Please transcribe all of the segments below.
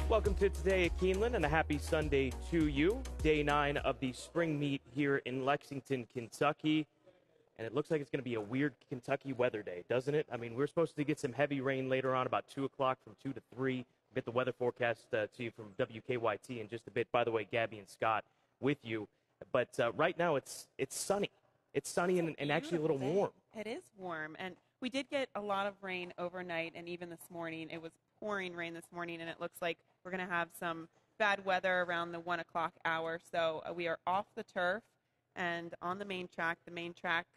Welcome to Today at Keeneland and a happy Sunday to you. Day 9 of the spring meet here in Lexington, Kentucky. And it looks like it's going to be a weird Kentucky weather day, doesn't it? I mean, we're supposed to get some heavy rain later on about 2 o'clock from 2 to 3. We'll get the weather forecast to you from WKYT in just a bit. By the way, Gabby and Scott with you. But right now it's sunny. It's sunny and actually a little warm. It is warm. And we did get a lot of rain overnight and even this morning. It was pouring rain this morning, and it looks like we're going to have some bad weather around the 1 o'clock hour. So we are off the turf and on the main track. The main track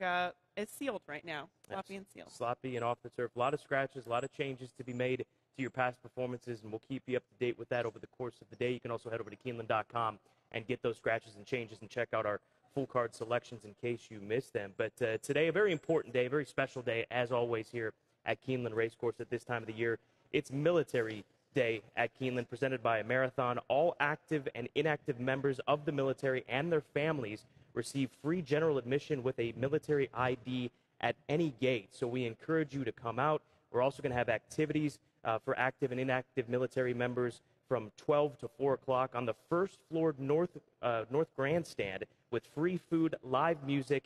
is sealed right now, sloppy and sealed. Sloppy and off the turf. A lot of scratches, a lot of changes to be made to your past performances, and we'll keep you up to date with that over the course of the day. You can also head over to Keeneland.com and get those scratches and changes and check out our full card selections in case you missed them. But today, a very important day, a very special day, as always, here at Keeneland Racecourse at this time of the year. It's Military Day at Keeneland, presented by a Marathon. All active and inactive members of the military and their families receive free general admission with a military ID at any gate. So we encourage you to come out. We're also going to have activities for active and inactive military members from 12 to 4 o'clock on the first floor north grandstand with free food, live music,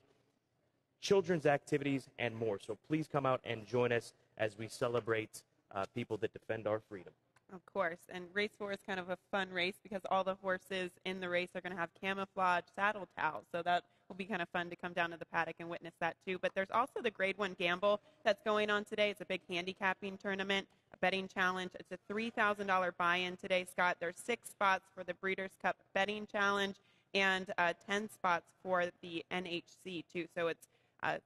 children's activities, and more. So please come out and join us as we celebrate people that defend our freedom. Of course. And race 4 is kind of a fun race because all the horses in the race are going to have camouflage saddle towels. So that will be kind of fun to come down to the paddock and witness that too. But there's also the Grade 1 Gamble that's going on today. It's a big handicapping tournament, a betting challenge. It's a $3,000 buy-in today, Scott. There's 6 spots for the Breeders' Cup betting challenge and 10 spots for the NHC too. So it's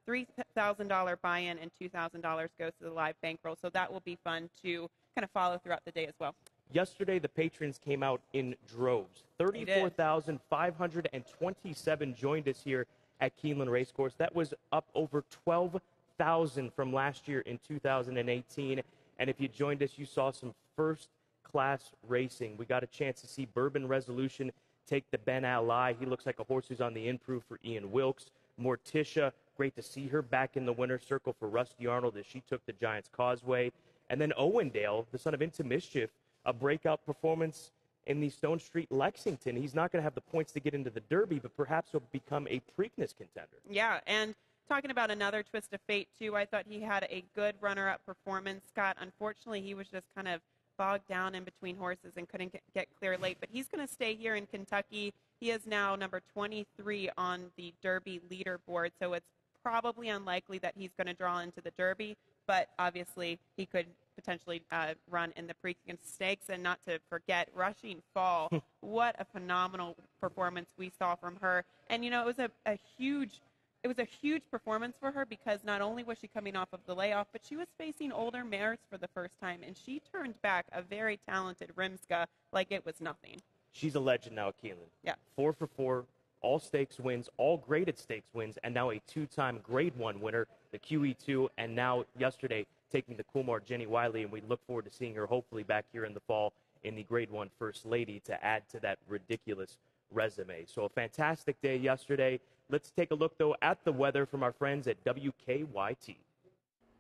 $3,000 buy-in and $2,000 goes to the live bankroll. So that will be fun to kind of follow throughout the day as well. Yesterday, the patrons came out in droves. 34,527 joined us here at Keeneland Racecourse. That was up over 12,000 from last year in 2018. And if you joined us, you saw some first-class racing. We got a chance to see Bourbon Resolution take the Ben Ally. He looks like a horse who's on the improve for Ian Wilkes. Morticia, great to see her back in the winner's circle for Rusty Arnold as she took the Giants Causeway. And then Owendale, the son of Into Mischief, a breakout performance in the Stone Street Lexington. He's not going to have the points to get into the Derby, but perhaps he'll become a Preakness contender. Yeah, and talking about another twist of fate, too, I thought he had a good runner-up performance, Scott. Unfortunately, he was just kind of bogged down in between horses and couldn't get clear late. But he's going to stay here in Kentucky. He is now number 23 on the Derby leaderboard, so it's probably unlikely that he's going to draw into the Derby, but obviously he could potentially run in the Preakness Stakes. And not to forget, Rushing Fall. What a phenomenal performance we saw from her. And, you know, it was a huge performance for her because not only was she coming off of the layoff, but she was facing older mares for the first time, and she turned back a very talented Rimska like it was nothing. She's a legend now at Keeneland. Yeah. 4 for 4, all stakes wins, all graded stakes wins, and now a 2-time Grade 1 winner, the QE2, and now yesterday taking the Coolmore Jenny Wiley, and we look forward to seeing her hopefully back here in the fall in the Grade 1 First Lady to add to that ridiculous resume. So a fantastic day yesterday. Let's take a look, though, at the weather from our friends at WKYT.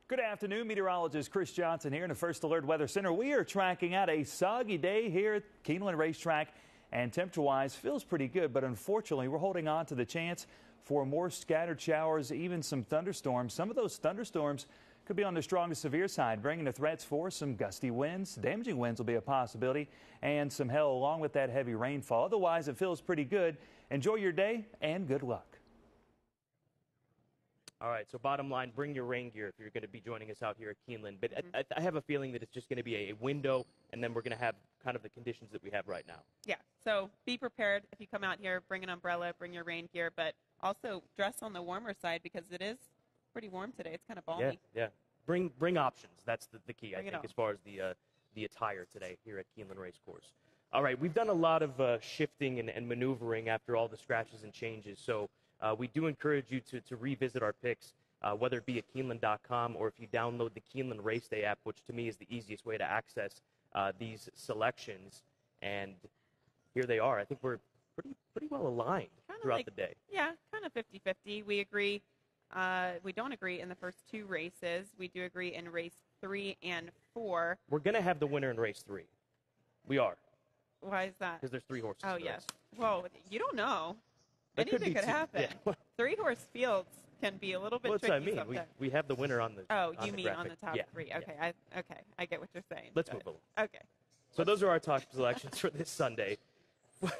Good afternoon. Meteorologist Chris Johnson here in the First Alert Weather Center. We are tracking out a soggy day here at Keeneland Racetrack, and temperature-wise feels pretty good, but unfortunately we're holding on to the chance for more scattered showers, even some thunderstorms. Some of those thunderstorms could be on the strong to severe side, bringing the threats for some gusty winds. Damaging winds will be a possibility, and some hail along with that heavy rainfall. Otherwise, it feels pretty good. Enjoy your day, and good luck. All right, so bottom line, bring your rain gear if you're going to be joining us out here at Keeneland. But I have a feeling that it's just going to be a window, and then we're going to have kind of the conditions that we have right now. Yeah, so be prepared if you come out here. Bring an umbrella, bring your rain gear, but also dress on the warmer side because it is pretty warm today. It's kind of balmy. Yeah. Bring options. That's the key, I think, on. as far as the attire today here at Keeneland Racecourse. All right, we've done a lot of shifting and maneuvering after all the scratches and changes, so we do encourage you to revisit our picks, whether it be at Keeneland.com or if you download the Keeneland Race Day app, which to me is the easiest way to access these selections. And here they are. I think we're pretty well aligned throughout the day. Yeah, kind of 50-50. We agree. We don't agree in the first 2 races. We do agree in race 3 and 4. We're going to have the winner in race 3. We are. Why is that? Because there's 3 horses. Oh, in the yes. race. Well, you don't know. That Anything could could happen. Yeah. 3-horse fields can be a little bit Well, that's tricky what I mean. sometimes. We have the winner on the. Oh, on you the mean graphic. on the top Yeah. 3. Yeah. Okay, I get what you're saying. Let's But- move along. Okay. So those are our top selections for this Sunday.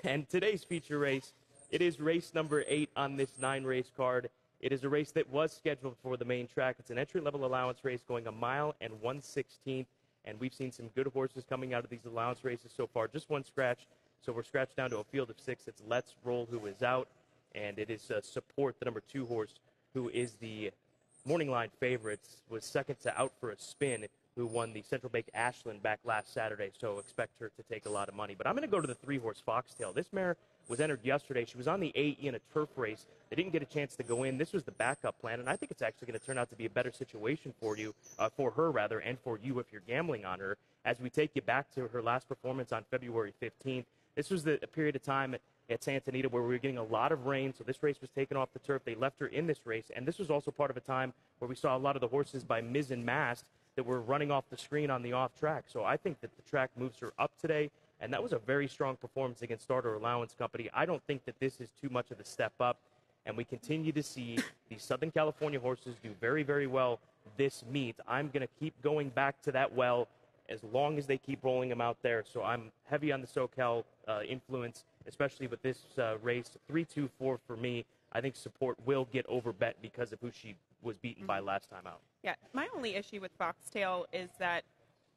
And today's feature race, it is race number 8 on this 9-race card. It is a race that was scheduled for the main track. It's an entry-level allowance race going 1 mile and 1/16. And we've seen some good horses coming out of these allowance races so far. Just one scratch. So we're scratched down to a field of 6. It's Let's Roll, who is out. And it is Support, the number 2 horse, who is the morning line favorites, was second to Out for a Spin, who won the Central Bank Ashland back last Saturday. So expect her to take a lot of money. But I'm going to go to the 3-horse Foxtail. This mare was entered yesterday. She was on the AE in a turf race. They didn't get a chance to go in. This was the backup plan, and I think it's actually going to turn out to be a better situation for you, for her rather, and for you if you're gambling on her. As we take you back to her last performance on February 15th, this was a period of time at Santa Anita where we were getting a lot of rain, so this race was taken off the turf. They left her in this race, and this was also part of a time where we saw a lot of the horses by Miz and Mast that were running off the screen on the off track. So I think that the track moves her up today, and that was a very strong performance against Starter Allowance Company. I don't think that this is too much of a step up, and we continue to see these Southern California horses do very, very well this meet. I'm going to keep going back to that well as long as they keep rolling them out there. So I'm heavy on the SoCal influence, especially with this race. 3-2-4 for me. I think Support will get overbet because of who she was beaten by last time out. Yeah, my only issue with Foxtail is that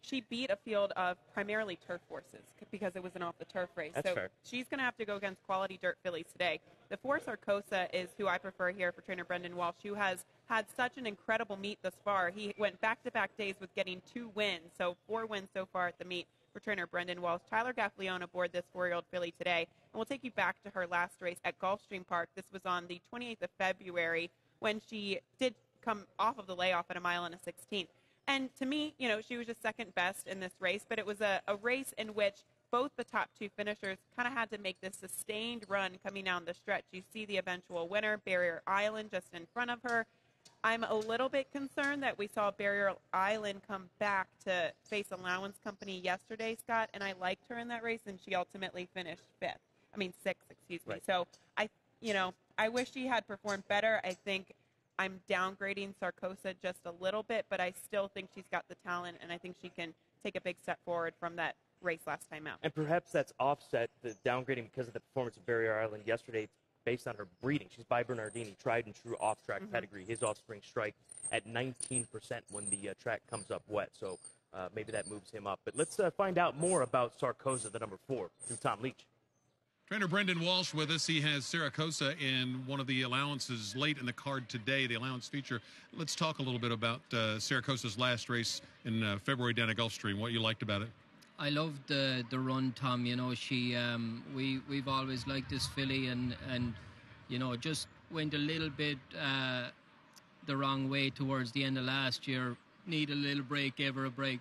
she beat a field of primarily turf horses because it was an off-the-turf race. That's so fair. She's going to have to go against quality dirt fillies today. The 4 Sarcosa is who I prefer here for trainer Brendan Walsh, who has had such an incredible meet thus far. He went back-to-back days with getting 2 wins, so 4 wins so far at the meet for trainer Brendan Walsh. Tyler Gaffleone aboard this 4-year-old filly today, and we'll take you back to her last race at Gulfstream Park. This was on the 28th of February when she did come off of the layoff at 1 mile and 1/16. And to me, she was just second best in this race, but it was a race in which both the top 2 finishers kind of had to make this sustained run coming down the stretch. You see the eventual winner, Barrier Island, just in front of her. I'm a little bit concerned that we saw Barrier Island come back to face Allowance Company yesterday, Scott, and I liked her in that race, and she ultimately finished 6th, excuse me. Right. So I wish she had performed better. I think I'm downgrading Sarcosa just a little bit, but I still think she's got the talent, and I think she can take a big step forward from that race last time out. And perhaps that's offset, the downgrading, because of the performance of Barrier Island yesterday based on her breeding. She's by Bernardini, tried and true off-track pedigree. His offspring strike at 19% when the track comes up wet, so maybe that moves him up. But let's find out more about Sarcosa, the number 4, through Tom Leach. Trainer Brendan Walsh with us. He has Ceremonial in one of the allowances late in the card today, the allowance feature. Let's talk a little bit about Ceremonial's last race in February down at Gulfstream, what you liked about it. I loved the run, Tom. She we've always liked this filly, and just went a little bit the wrong way towards the end of last year. Needed a little break, gave her a break.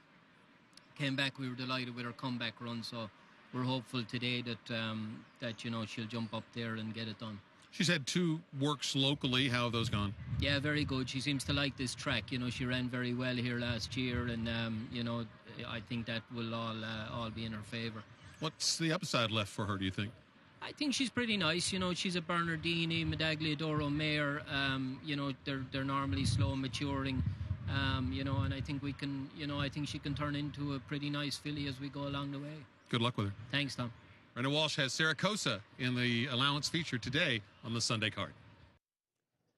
Came back, we were delighted with her comeback run, so we're hopeful today that she'll jump up there and get it done. She's had 2 works locally. How have those gone? Yeah, very good. She seems to like this track. She ran very well here last year, and I think that will all be in her favour. What's the upside left for her, do you think? I think she's pretty nice. She's a Bernardini, Medagliadoro mare. They're normally slow maturing. And I think I think she can turn into a pretty nice filly as we go along the way. Good luck with her. Thanks, Tom. Brendan Walsh has Ceremonial in the allowance feature today on the Sunday card.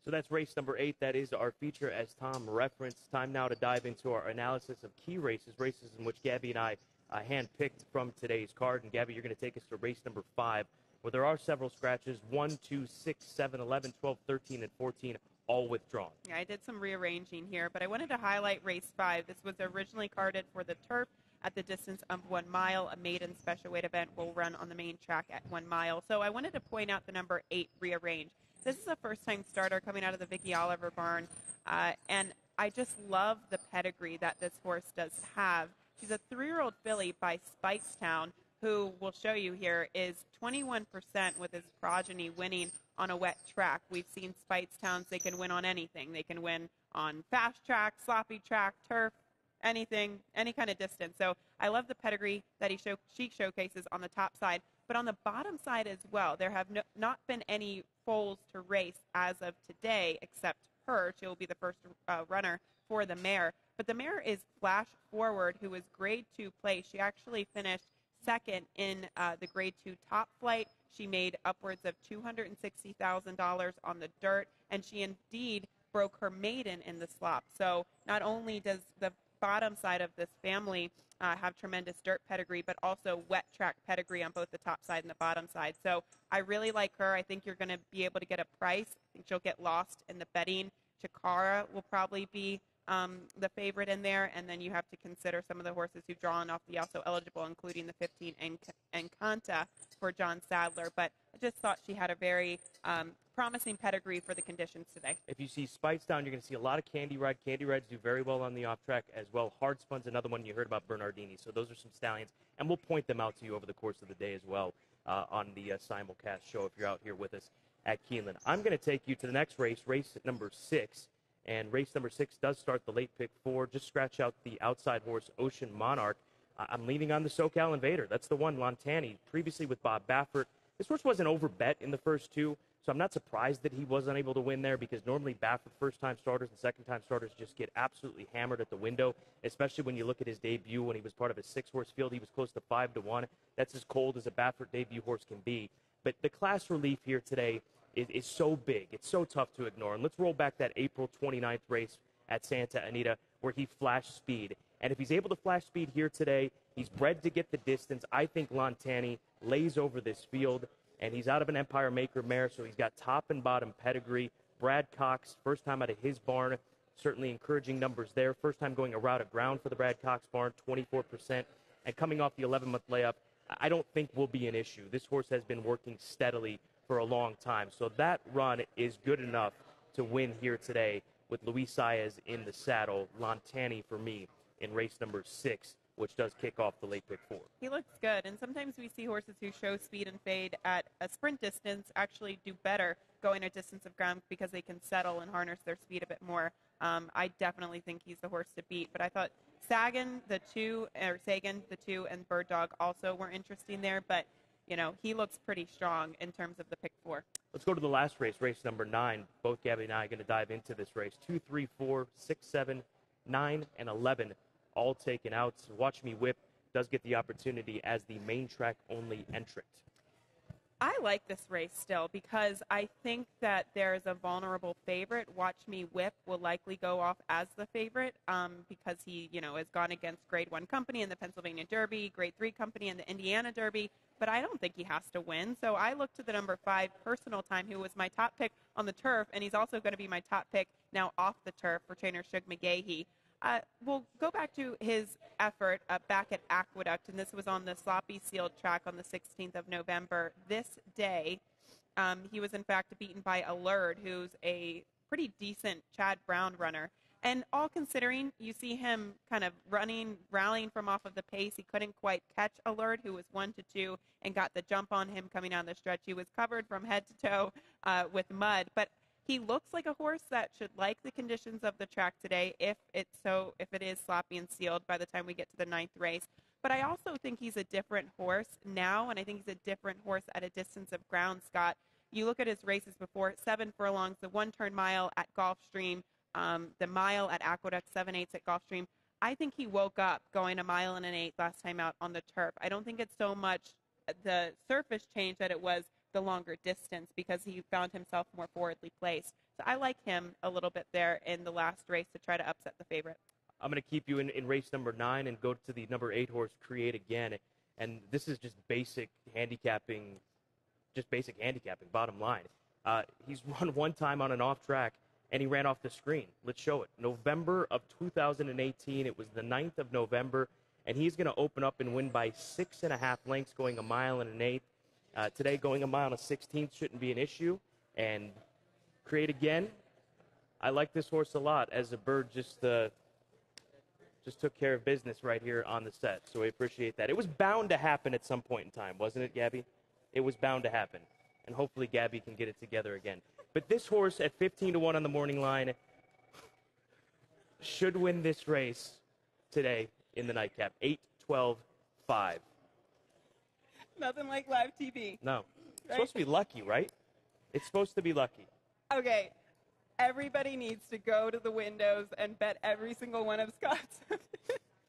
So that's race number 8. That is our feature, as Tom referenced. Time now to dive into our analysis of key races in which Gabby and I handpicked from today's card. And Gabby, you're going to take us to race number 5, where there are several scratches, 1, 2, 6, 7, 11, 12, 13, and 14, all withdrawn. Yeah, I did some rearranging here, but I wanted to highlight race 5. This was originally carded for the turf at the distance of 1 mile. A maiden special weight event will run on the main track at 1 mile. So I wanted to point out the number 8 rearrange. This is a first-time starter coming out of the Vicki Oliver barn, and I just love the pedigree that this horse does have. She's a 3-year-old filly by Spikestown, who we'll show you here is 21% with his progeny winning on a wet track. We've seen Spikestowns, they can win on anything. They can win on fast track, sloppy track, turf, anything, any kind of distance. So I love the pedigree that she showcases on the top side, but on the bottom side as well. There have not been any foals to race as of today, except her. She will be the first runner for the mare. But the mare is Flash Forward, who is Grade 2 place. She actually finished second in the Grade 2 top flight. She made upwards of $260,000 on the dirt, and she indeed broke her maiden in the slop. So not only does the bottom side of this family have tremendous dirt pedigree, but also wet track pedigree on both the top side and the bottom side. So I really like her. I think you're going to be able to get a price. I think she'll get lost in the betting. Chikara will probably be the favorite in there, and then you have to consider some of the horses who've drawn off the also eligible, including the 15 Encanta for John Sadler. But I just thought she had a very promising pedigree for the conditions today. If you see Spites down, you're going to see a lot of Candy Ride. Candy Rides do very well on the off track as well. Hard Spun's another one you heard about, Bernardini. So those are some stallions, and we'll point them out to you over the course of the day as well on the simulcast show if you're out here with us at Keeneland. I'm going to take you to the next race number 6. And race number 6 does start the late pick 4. Just scratch out the outside horse, Ocean Monarch. I'm leaning on the SoCal Invader. That's the one, Lontani, previously with Bob Baffert. This horse wasn't overbet in the first 2, so I'm not surprised that he was unable to win there, because normally Baffert first-time starters and second-time starters just get absolutely hammered at the window, especially when you look at his debut when he was part of a 6-horse field. He was close to 5-1. That's as cold as a Baffert debut horse can be. But the class relief here today is so big. It's so tough to ignore. And let's roll back that April 29th race at Santa Anita where he flashed speed. And if he's able to flash speed here today, he's bred to get the distance. I think Lontani lays over this field, and he's out of an Empire Maker mare, so he's got top and bottom pedigree. Brad Cox, first time out of his barn, certainly encouraging numbers there. First time going a route of ground for the Brad Cox barn, 24%. And coming off the 11-month layup, I don't think will be an issue. This horse has been working steadily for a long time. So that run is good enough to win here today with Luis Saez in the saddle. Lontani for me in race number 6, which does kick off the late pick 4. He looks good, and sometimes we see horses who show speed and fade at a sprint distance actually do better going a distance of ground because they can settle and harness their speed a bit more. I definitely think he's the horse to beat, but I thought Sagan, the 2, and Bird Dog also were interesting there, but you know, he looks pretty strong in terms of the pick 4. Let's go to the last race, race number 9. Both Gabby and I are going to dive into this race. 2, 3, 4, 6, 7, 9, and 11 all taken out. So Watch Me Whip does get the opportunity as the main track only entrant. I like this race still because I think that there's a vulnerable favorite. Watch Me Whip will likely go off as the favorite because he, has gone against Grade 1 company in the Pennsylvania Derby, Grade 3 company in the Indiana Derby, but I don't think he has to win. So I look to the number 5, Personal Time, who was my top pick on the turf, and he's also going to be my top pick now off the turf for trainer Shug McGahee. We'll go back to his effort back at Aqueduct, and this was on the sloppy sealed track on the 16th of November. This day, he was in fact beaten by Allure, who's a pretty decent Chad Brown runner. And all considering, you see him kind of rallying from off of the pace. He couldn't quite catch Allure, who was 1-2, and got the jump on him coming down the stretch. He was covered from head to toe with mud, but he looks like a horse that should like the conditions of the track today if it is sloppy and sealed by the time we get to the 9th race. But I also think he's a different horse now, and I think he's a different horse at a distance of ground, Scott. You look at his races before, 7 furlongs, the 1-turn mile at Gulfstream, the mile at Aqueduct, 7/8 at Gulfstream. I think he woke up going a mile and an 8 last time out on the turf. I don't think it's so much the surface change that it was the longer distance because he found himself more forwardly placed. So I like him a little bit there in the last race to try to upset the favorite. I'm going to keep you in race number 9 and go to the number 8 horse, Create Again. And this is just basic handicapping, bottom line. He's run one time on an off track, and he ran off the screen. Let's show it. November of 2018. It was the 9th of November, and he's going to open up and win by 6.5 lengths, going a mile and an 8. Today, going a mile and a 16th shouldn't be an issue. And Create Again, I like this horse a lot, as a bird just took care of business right here on the set. So I appreciate that. It was bound to happen at some point in time, wasn't it, Gabby? It was bound to happen. And hopefully Gabby can get it together again. But this horse at 15-1 on the morning line should win this race today in the nightcap. 8, 12, 5. Nothing like live TV. No. It's Right? supposed to be lucky, right? It's supposed to be lucky. Okay. Everybody needs to go to the windows and bet every single one of Scott's.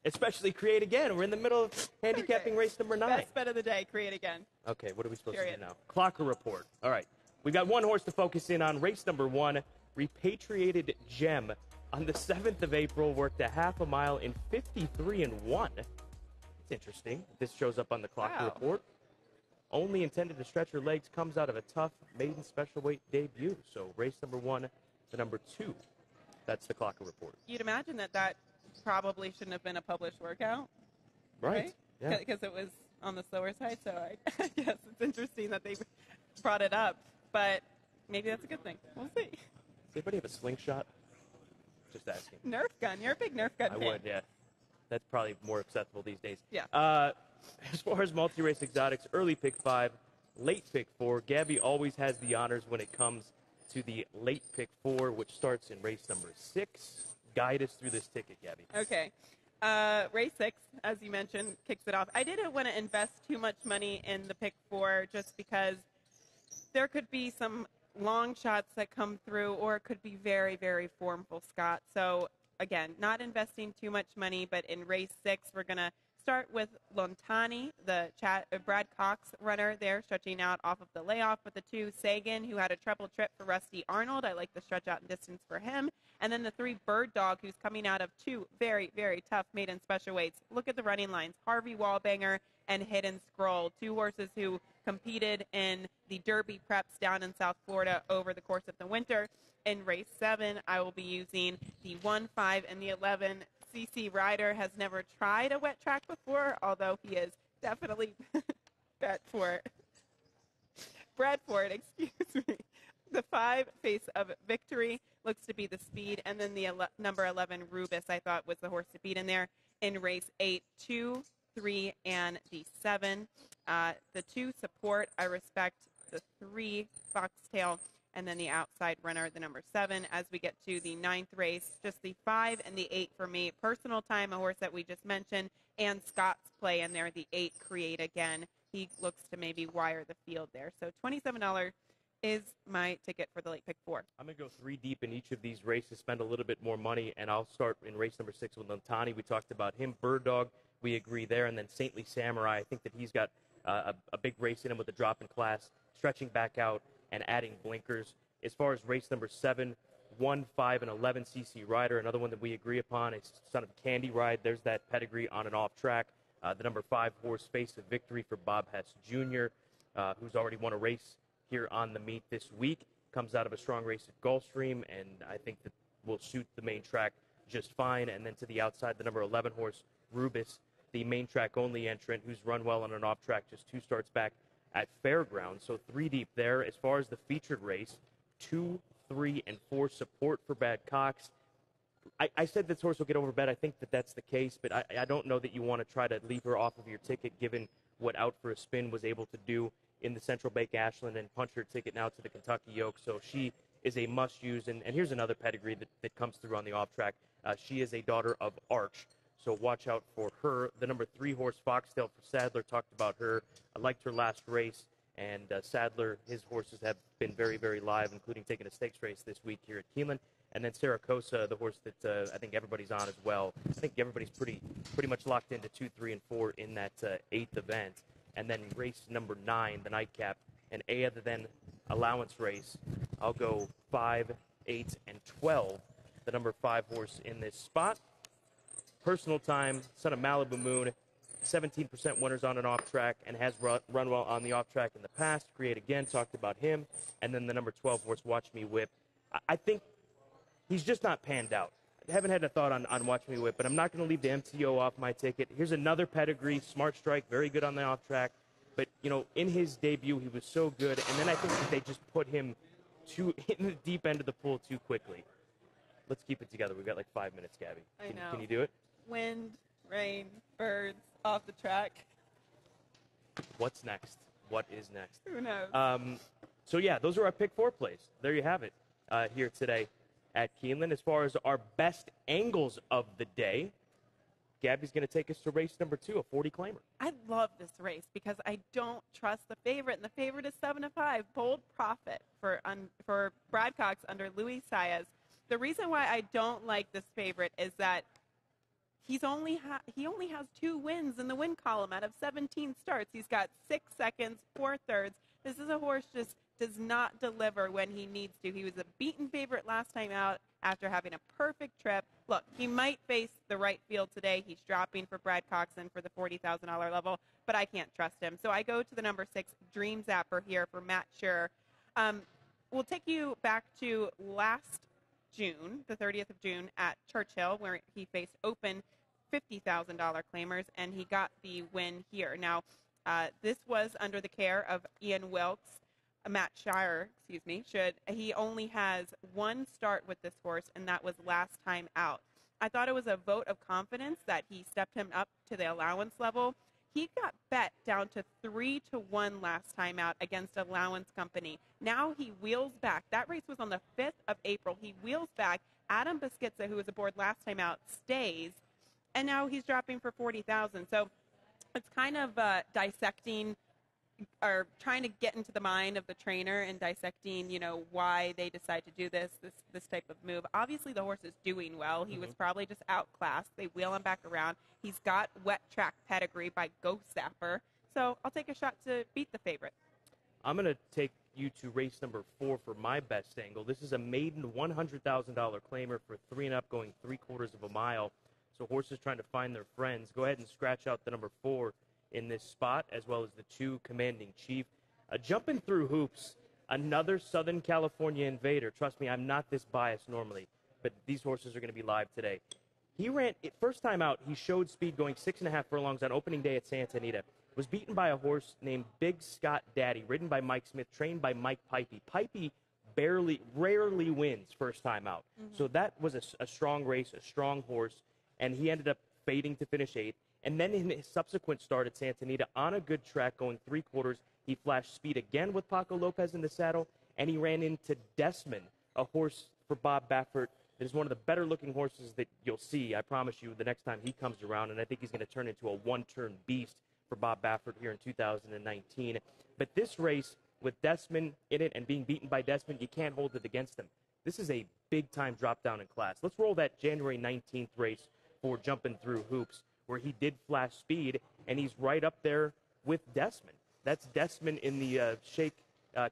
Especially Create Again. We're in the middle of handicapping race number 9. Best bet of the day, Create Again. Okay, what are we supposed Period. to do now? Clocker report. All right. We got one horse to focus in on. Race number 1, Repatriated Gem. On the 7th of April, worked a half a mile in 53-1. It's interesting. This shows up on the Clocker Wow. report. Only intended to stretch her legs, comes out of a tough maiden special weight debut. So race number 1 to number 2. That's the Clocker report. You'd imagine that probably shouldn't have been a published workout, Right. Yeah. Because it was on the slower side. So I guess it's interesting that they brought it up, but maybe that's a good thing. We'll see. Does anybody have a slingshot? Just asking. Nerf gun. You're a big Nerf gun I fan. would, yeah. That's probably more acceptable these days. Yeah. As far as multi-race exotics, early pick 5, late pick 4. Gabby always has the honors when it comes to the late pick 4, which starts in race number 6. Guide us through this ticket, Gabby. Okay. Race 6, as you mentioned, kicks it off. I didn't want to invest too much money in the pick 4 just because there could be some long shots that come through, or it could be very, very formful, Scott. So, again, not investing too much money, but in race 6, we're going to start with Lontani, the Brad Cox runner there, stretching out off of the layoff with the 2. Sagan, who had a treble trip for Rusty Arnold. I like the stretch out and distance for him. And then the 3 Bird Dog, who's coming out of 2 very, very tough maiden special weights. Look at the running lines. Harvey Wallbanger and Hidden Scroll, 2 horses who competed in the Derby preps down in South Florida over the course of the winter. In race 7, I will be using the 1, 5, and the 11. CC Ryder has never tried a wet track before, although he is definitely bred for it, excuse me. The 5, Face of Victory, looks to be the speed, and then the number 11, Rubus, I thought was the horse to beat in there. In race 8, 2, 3, and the 7. The 2, Support, I respect. The 3, Foxtail, and then the outside runner, the number 7. As we get to the 9th race, just the 5 and the 8 for me. Personal Time, a horse that we just mentioned, and Scott's play in there, the 8, Create Again. He looks to maybe wire the field there. So $27 is my ticket for the late pick 4. I'm going to go 3 deep in each of these races, spend a little bit more money, and I'll start in race number 6 with Lontani. We talked about him. Bird Dog, we agree there. And then Saintly Samurai, I think that he's got a big race in him with the drop in class, stretching back out and adding blinkers. As far as race number 7, 1, 5, and 11, CC Rider, another one that we agree upon. It's son of Candy Ride. There's that pedigree on and off track. The number 5 horse, Face of Victory for Bob Hess Jr., who's already won a race here on the meet this week. Comes out of a strong race at Gulfstream, and I think that will suit the main track just fine. And then to the outside, the number 11 horse, Rubus, the main track only entrant who's run well on an off track, just 2 starts back at Fairgrounds. So 3 deep there. As far as the featured race, 2, 3, and 4, Support for Brad Cox. I said this horse will get overbet. I think that that's the case, but I don't know that you want to try to leave her off of your ticket given what Out for a Spin was able to do in the Central Bank Ashland and punch her ticket now to the Kentucky Yoke. So she is a must-use. And here's another pedigree that comes through on the off-track. She is a daughter of Arch, so watch out for her. The number 3 horse, Foxtail for Sadler, talked about her. I liked her last race. And Sadler, his horses have been very, very live, including taking a stakes race this week here at Keeneland. And then Saracosa, the horse that I think everybody's on as well. I think everybody's pretty much locked into 2, 3, and 4 in that 8th event. And then race number 9, the nightcap, an A other than allowance race. I'll go 5, 8, and 12, the number 5 horse in this spot. Personal Time, son of Malibu Moon, 17% winners on and off track, and has run well on the off track in the past. Create Again, talked about him. And then the number 12 horse, Watch Me Whip. I think he's just not panned out. I haven't had a thought on Watch Me Whip, but I'm not going to leave the MTO off my ticket. Here's another pedigree, Smart Strike, very good on the off track. But, in his debut, he was so good. And then I think that they just put him in the deep end of the pool too quickly. Let's keep it together. We've got like 5 minutes, Gabby. I know. Can you do it? Wind, rain, birds, off the track. What's next? What is next? Who knows? So, yeah, those are our pick 4 plays. There you have it here today at Keeneland. As far as our best angles of the day, Gabby's going to take us to race number 2, a 40 claimer. I love this race because I don't trust the favorite, and the favorite is 7-5, Bold Profit for Brad Cox under Luis Saez. The reason why I don't like this favorite is that he only has 2 wins in the win column out of 17 starts. He's got 6 seconds, 4 thirds. This is a horse just does not deliver when he needs to. He was a beaten favorite last time out after having a perfect trip. Look, he might face the right field today. He's dropping for Brad Coxon for the $40,000 level, but I can't trust him. So I go to the number 6, Dream Zapper here for Matt Scherer. We'll take you back to last June, the 30th of June at Churchill, where he faced open $50,000 claimers, and he got the win here. Now, this was under the care of Ian Wilkes. Matt Scherer, he only has 1 start with this horse, and that was last time out. I thought it was a vote of confidence that he stepped him up to the allowance level. He got bet down to 3-1 last time out against Allowance Company. Now he wheels back. That race was on the 5th of April. He wheels back. Adam Beschizza, who was aboard last time out, stays, and now he's dropping for $40,000. So it's kind of dissecting or trying to get into the mind of the trainer and dissecting, why they decide to do this type of move. Obviously, the horse is doing well. He was probably just outclassed. They wheel him back around. He's got wet track pedigree by Ghost Zapper. So I'll take a shot to beat the favorite. I'm going to take you to race number 4 for my best angle. This is a maiden $100,000 claimer for 3 and up, going 3/4 of a mile. So horses trying to find their friends. Go ahead and scratch out the number 4 in this spot, as well as the 2 Commanding Chief. Jumping through hoops, another Southern California invader. Trust me, I'm not this biased normally, but these horses are going to be live today. He ran, first time out, he showed speed going 6.5 furlongs on opening day at Santa Anita. Was beaten by a horse named Big Scott Daddy, ridden by Mike Smith, trained by Mike Pipey. Pipey rarely wins first time out. So that was a strong race, a strong horse, and he ended up fading to finish 8th. And then in his subsequent start at Santa Anita, on a good track, going 3/4, he flashed speed again with Paco Lopez in the saddle, and he ran into Desmond, a horse for Bob Baffert that is one of the better-looking horses that you'll see, I promise you, the next time he comes around, and I think he's going to turn into a one-turn beast for Bob Baffert here in 2019. But this race, with Desmond in it and being beaten by Desmond, you can't hold it against him. This is a big-time drop-down in class. Let's roll that January 19th race for Jumping Through Hoops, where he did flash speed, and he's right up there with Desmond. That's Desmond in the Sheikh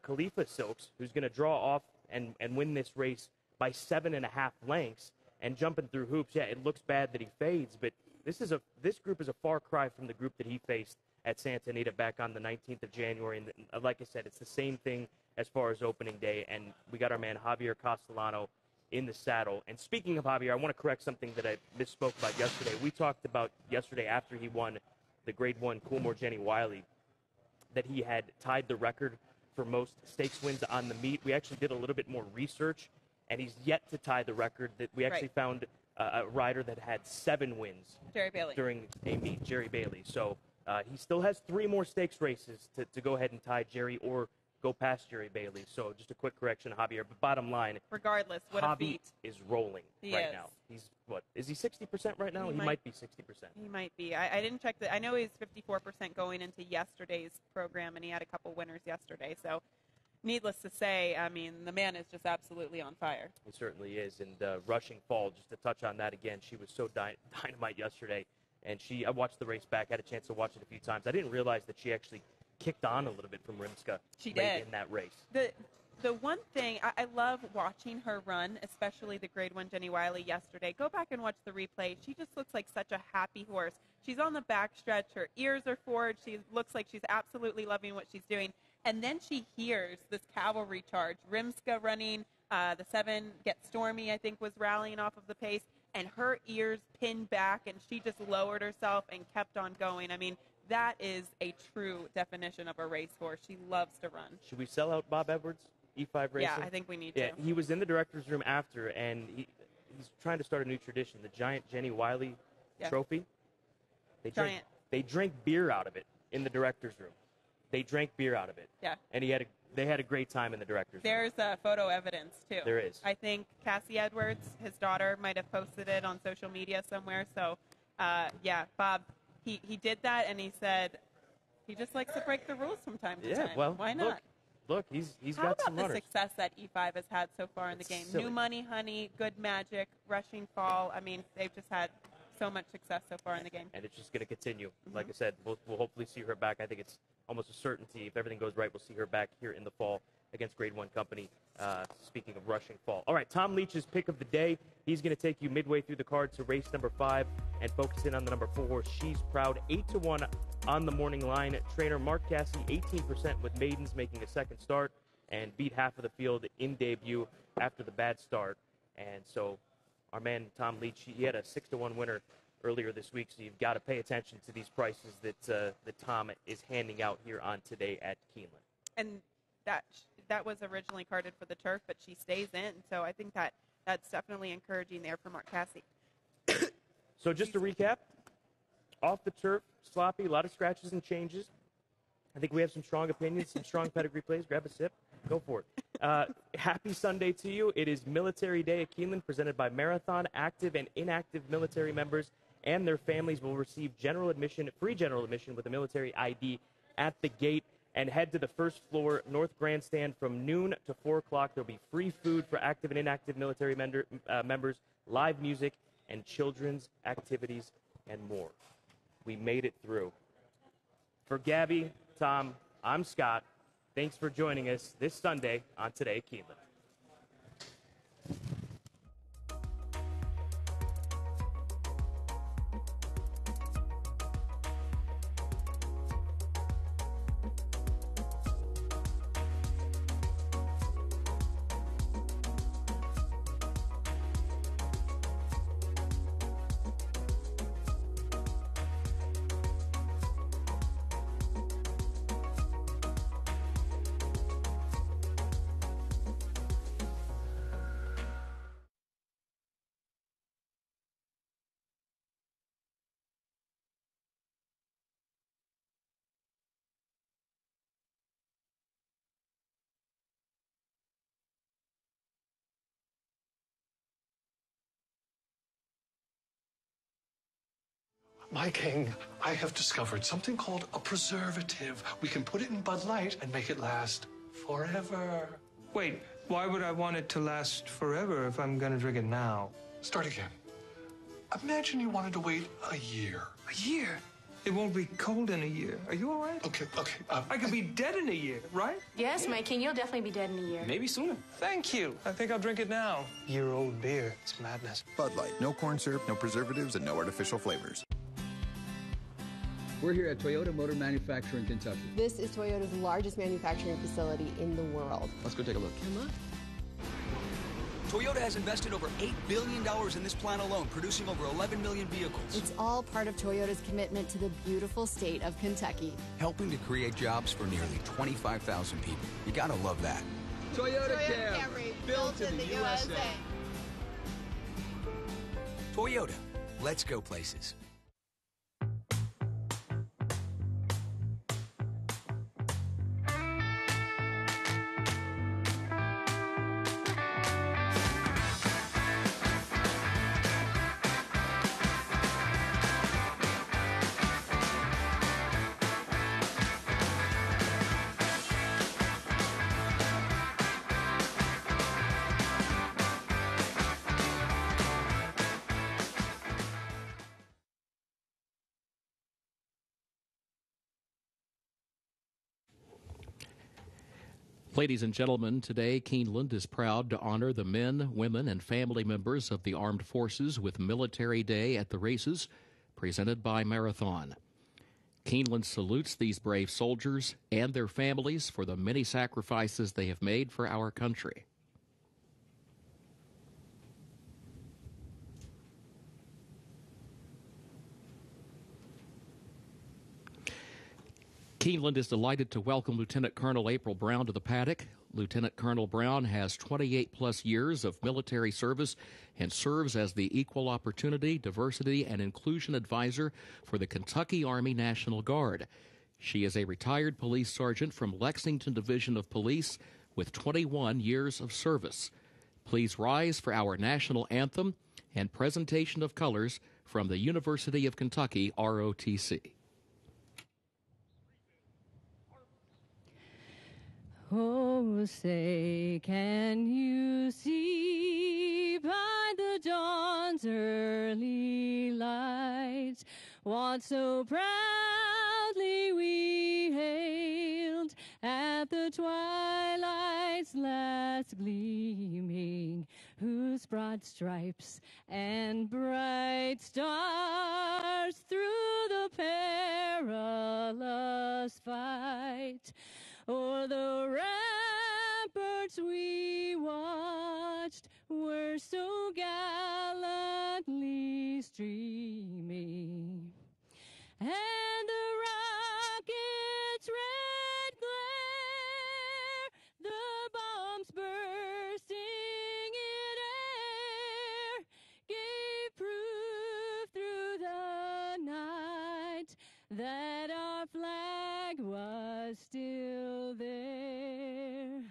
Khalifa silks, who's going to draw off and win this race by 7.5 lengths. And Jumping Through Hoops, yeah, it looks bad that he fades, but this group is a far cry from the group that he faced at Santa Anita back on the 19th of January. And like I said, it's the same thing as far as opening day, and we got our man Javier Castellano in the saddle. And speaking of Javier, I want to correct something that I misspoke about yesterday. We talked about yesterday after he won the Grade 1 Coolmore Jenny Wiley that he had tied the record for most stakes wins on the meet. We actually did a little bit more research, and he's yet to tie the record. That we actually found a rider that had 7 wins Jerry Bailey during a meet, Jerry Bailey. So he still has 3 more stakes races to go ahead and tie Jerry or go past Jerry Bailey. So just a quick correction, Javier. But bottom line, regardless, what a feat. is rolling right now. He's, is he 60% right now? He might be 60%. He might be. I didn't check I know he's 54% going into yesterday's program, and he had a couple winners yesterday. So needless to say, I mean, the man is just absolutely on fire. He certainly is. And Rushing Fall, just to touch on that again, she was so dynamite yesterday. And I watched the race back, had a chance to watch it a few times. I didn't realize that she actually kicked on a little bit from Rimska late in that race. The one thing, I love watching her run, especially the Grade 1 Jenny Wiley yesterday. Go back and watch the replay. She just looks like such a happy horse. She's on the backstretch. Her ears are forward. She looks like she's absolutely loving what she's doing. And then she hears this cavalry charge. Rimska running, the 7 Get Stormy, I think, was rallying off of the pace. And her ears pinned back, and she just lowered herself and kept on going. I mean, that is a true definition of a racehorse. She loves to run. Should we sell out Bob Edwards, E5 Racing? Yeah, I think we need to. He was in the director's room after, and he's trying to start a new tradition, the Giant Jenny Wiley Trophy. They drank beer out of it in the director's room. They drank beer out of it. Yeah. And they had a great time in the director's room. There's photo evidence, too. There is. I think Cassie Edwards, his daughter, might have posted it on social media somewhere. So Yeah, Bob, he did that, and he said he just likes to break the rules from time to time. Well, why not? Look, he's How got about some the runners. success that E5 has had so far in the game? Silly. New Money, Honey, Good Magic, Rushing Fall. I mean, they've just had so much success so far in the game. And it's just going to continue. Like I said, we'll hopefully see her back. I think it's almost a certainty. If everything goes right, we'll see her back here in the fall against Grade 1 Company. Speaking of Rushing Fall. All right, Tom Leach's pick of the day. He's going to take you midway through the card to race number 5 and focus in on the number 4 horse, She's Proud. 8-1 on the morning line. Trainer Mark Cassey, 18% with maidens making a second start and beat half of the field in debut after the bad start. And so our man Tom Leach, he had a 6-1 winner earlier this week, so you've got to pay attention to these prices that Tom is handing out here on Today at Keeneland. And that was originally carded for the turf, but she stays in. So I think that's definitely encouraging there for Mark Cassey. So just to recap, off the turf, sloppy, a lot of scratches and changes. I think we have some strong opinions, some strong pedigree plays. Grab a sip. Go for it. Happy Sunday to you. It is Military Day at Keeneland, presented by Marathon. Active and inactive military members and their families will receive free general admission with a military ID at the gate. And head to the first floor, North Grandstand, from noon to 4 o'clock. There'll be free food for active and inactive military members, live music, and children's activities, and more. We made it through. For Gabby, Tom, I'm Scott. Thanks for joining us this Sunday on Today at Keeneland. My king, I have discovered something called a preservative. We can put it in Bud Light and make it last forever. Wait, why would I want it to last forever if I'm gonna drink it now? Start again. Imagine you wanted to wait a year. A year? It won't be cold in a year. Are you all right? Okay. I could be dead in a year, right? Yes, my king, you'll definitely be dead in a year. Maybe sooner. Thank you. I think I'll drink it now. Year-old beer. It's madness. Bud Light. No corn syrup, no preservatives, and no artificial flavors. We're here at Toyota Motor Manufacturer in Kentucky. This is Toyota's largest manufacturing facility in the world. Let's go take a look. Come on. Toyota has invested over $8 billion in this plant alone, producing over 11 million vehicles. It's all part of Toyota's commitment to the beautiful state of Kentucky. Helping to create jobs for nearly 25,000 people. You gotta love that. Toyota Camry, built in the USA. Toyota, let's go places. Ladies and gentlemen, today Keeneland is proud to honor the men, women, and family members of the armed forces with Military Day at the races, presented by Marathon. Keeneland salutes these brave soldiers and their families for the many sacrifices they have made for our country. Keeneland is delighted to welcome Lieutenant Colonel April Brown to the paddock. Lieutenant Colonel Brown has 28-plus years of military service and serves as the Equal Opportunity, Diversity, and Inclusion Advisor for the Kentucky Army National Guard. She is a retired police sergeant from Lexington Division of Police with 21 years of service. Please rise for our national anthem and presentation of colors from the University of Kentucky ROTC. Oh, say, can you see by the dawn's early light what so proudly we hailed at the twilight's last gleaming, whose broad stripes and bright stars through the perilous fight o'er the ramparts we watched were so gallantly streaming, and the rocket's red glare, the bombs bursting in air, gave proof through the night that our flag was still there.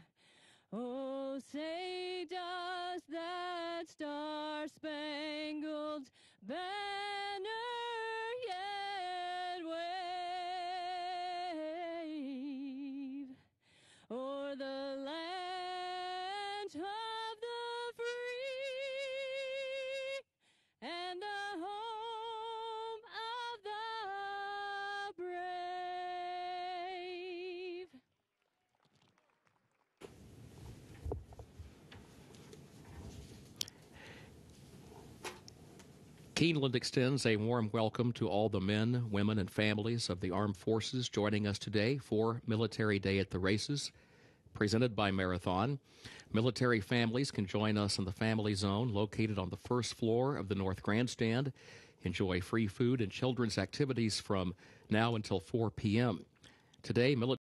Oh, say, does that star-spangled banner yet wave o'er the land of the free and the home of the brave? Keeneland extends a warm welcome to all the men, women, and families of the armed forces joining us today for Military Day at the Races, presented by Marathon. Military families can join us in the Family Zone, located on the first floor of the North Grandstand. Enjoy free food and children's activities from now until 4 p.m. Today, military